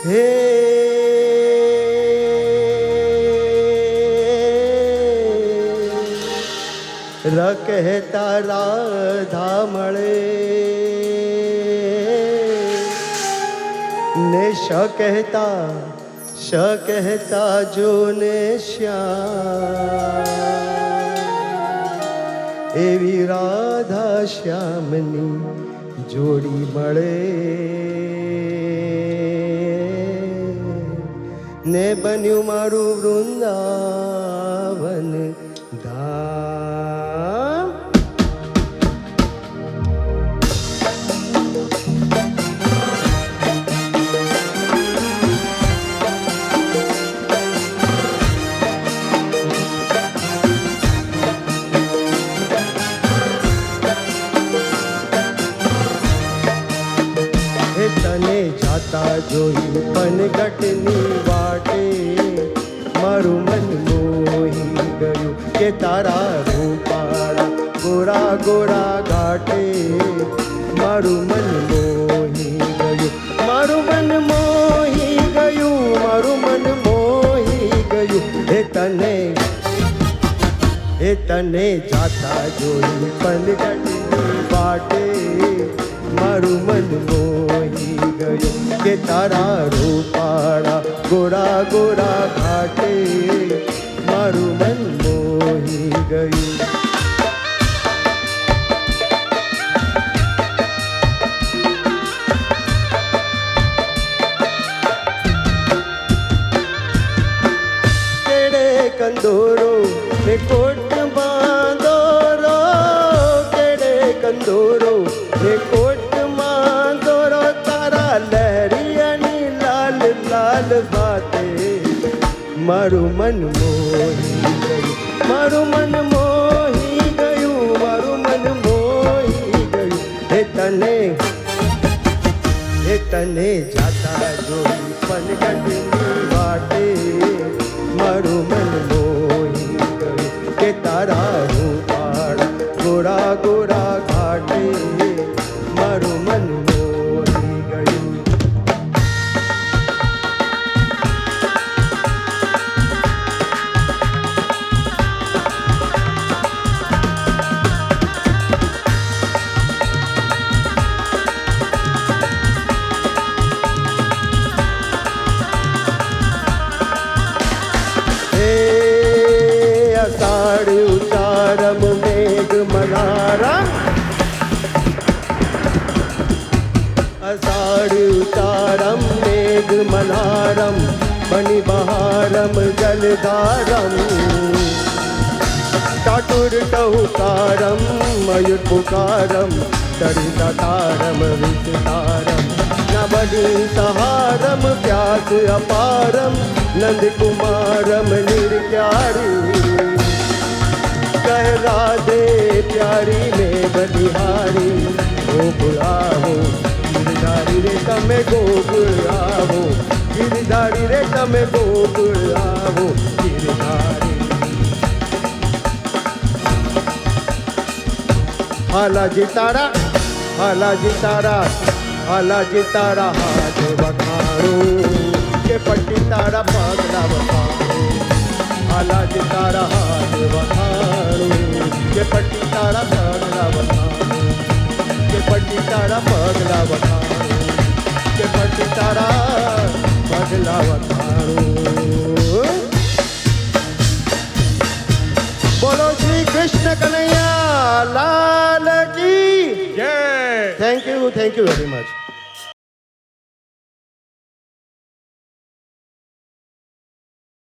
હે કહેતા રાધા મળે ને શ કહેતા જો ને શ્યામ એવી રાધા શ્યામની જોડી મળે ને બન્યું મારું વૃંદાવન ધામ. તને જાતા જોઈ પનગટની વાટે મારું મન મોહી ગયું કે તારા રૂપાળા ગોરા ગોરા ઘાટે મારું મન મોહી ગયું મારું મન મોહી ગયું મારું મન મોહી ગયું હે તને જાતા જોઈ પનગટની વાટે મારું મન મોહી ગયું કે તારા રૂપાળા ગોરા ગોરા ઘાટે મારું મન મોહી ગયું. કેડે કંદોરો ને કોટ બાંધોરો કેડે કંદોરો ને કોટ લહેરિયાની લાલ લાલ બાતે મારું મન મોહી ગયું મારું મન મોહી ગયું મારું મન મોહી ગયું. હે તને જાતા જોઈ પનગટની વાટે મારું મન મોહી ગયું કે તારા રૂપાળા ગોરા ગોરા ઘાટે મારું મન ઉતારમ મેઘ મનારમ અષાઢ ઉતારમ મેઘ મનારમ બની બહારમ જલધારમ ચાતુર ટહુકારમ મયુર પુકારમ ચરિતા તારમ વિસ્તારમ નબડી સહારમ પ્યાસ અપારમ નંદ કુમારમ નિર્ક્યારી कह राधे प्यारी में बलिहारी गोकुल आहो गिरधारी रे तमे गोकुल आहो गिरधारी रे तमे गोकुल आहो गिरधारी. हालाजी तारा हालाजी तारा हालाजी तारा हाथ वखाणो के पट्टी तारा पगला वखाणो हालाजी तारा हाथ वखाणो के पट्टी तारा पगला वखाणो के पट्टी तारा पगला वखाणो के पट्टी तारा पगला वखाणो. बोलो श्री कृष्ण कन्हैया लाल की जय. Thank you very much.